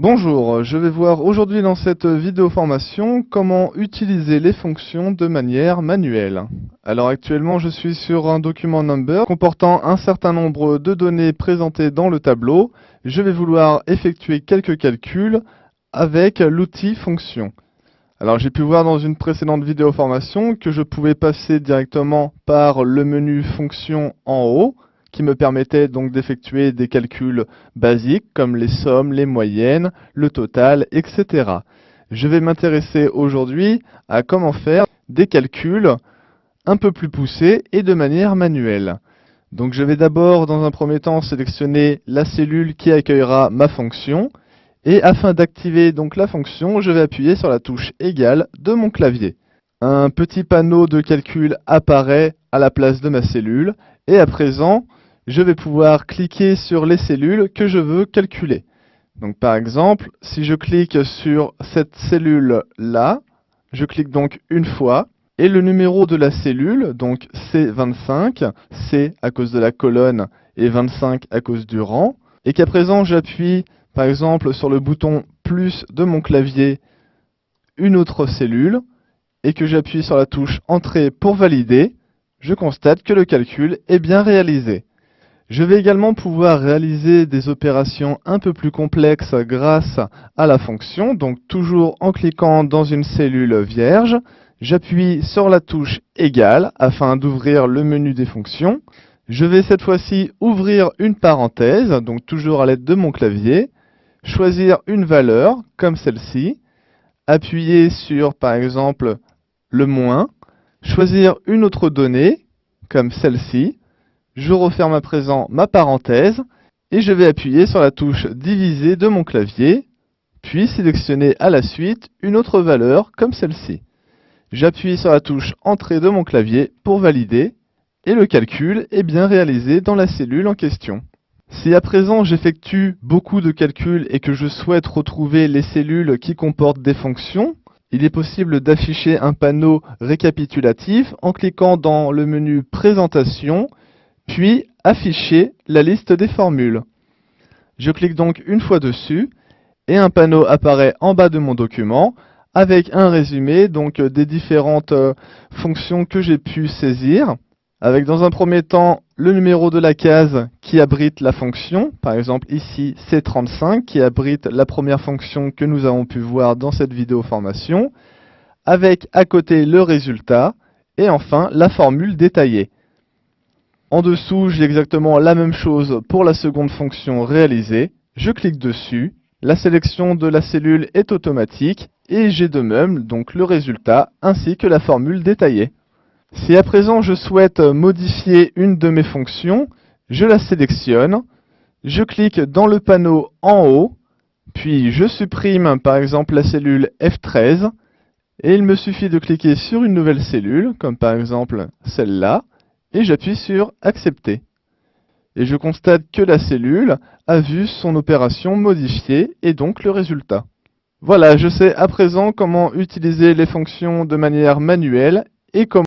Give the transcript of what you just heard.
Bonjour, je vais voir aujourd'hui dans cette vidéo formation comment utiliser les fonctions de manière manuelle. Alors actuellement je suis sur un document Number comportant un certain nombre de données présentées dans le tableau. Je vais vouloir effectuer quelques calculs avec l'outil fonction. Alors j'ai pu voir dans une précédente vidéo formation que je pouvais passer directement par le menu fonction en haut, qui me permettait donc d'effectuer des calculs basiques comme les sommes, les moyennes, le total, etc. Je vais m'intéresser aujourd'hui à comment faire des calculs un peu plus poussés et de manière manuelle. Donc je vais d'abord dans un premier temps sélectionner la cellule qui accueillera ma fonction et afin d'activer donc la fonction, je vais appuyer sur la touche égale de mon clavier. Un petit panneau de calcul apparaît à la place de ma cellule et à présent, je vais pouvoir cliquer sur les cellules que je veux calculer. Donc par exemple, si je clique sur cette cellule-là, je clique donc une fois, et le numéro de la cellule, donc C25, C à cause de la colonne et 25 à cause du rang, et qu'à présent j'appuie par exemple sur le bouton plus de mon clavier, une autre cellule, et que j'appuie sur la touche Entrée pour valider, je constate que le calcul est bien réalisé. Je vais également pouvoir réaliser des opérations un peu plus complexes grâce à la fonction, donc toujours en cliquant dans une cellule vierge, j'appuie sur la touche égale afin d'ouvrir le menu des fonctions. Je vais cette fois-ci ouvrir une parenthèse, donc toujours à l'aide de mon clavier, choisir une valeur comme celle-ci, appuyer sur par exemple le moins, choisir une autre donnée comme celle-ci. Je referme à présent ma parenthèse et je vais appuyer sur la touche diviser de mon clavier, puis sélectionner à la suite une autre valeur comme celle-ci. J'appuie sur la touche entrée de mon clavier pour valider et le calcul est bien réalisé dans la cellule en question. Si à présent j'effectue beaucoup de calculs et que je souhaite retrouver les cellules qui comportent des fonctions, il est possible d'afficher un panneau récapitulatif en cliquant dans le menu Présentation, puis afficher la liste des formules. Je clique donc une fois dessus et un panneau apparaît en bas de mon document avec un résumé donc des différentes fonctions que j'ai pu saisir, avec dans un premier temps le numéro de la case qui abrite la fonction, par exemple ici C35 qui abrite la première fonction que nous avons pu voir dans cette vidéo formation, avec à côté le résultat et enfin la formule détaillée. En dessous, j'ai exactement la même chose pour la seconde fonction réalisée. Je clique dessus, la sélection de la cellule est automatique et j'ai de même donc le résultat ainsi que la formule détaillée. Si à présent je souhaite modifier une de mes fonctions, je la sélectionne, je clique dans le panneau en haut, puis je supprime par exemple la cellule F13 et il me suffit de cliquer sur une nouvelle cellule, comme par exemple celle-là, et j'appuie sur Accepter. Et je constate que la cellule a vu son opération modifiée et donc le résultat. Voilà, je sais à présent comment utiliser les fonctions de manière manuelle et comment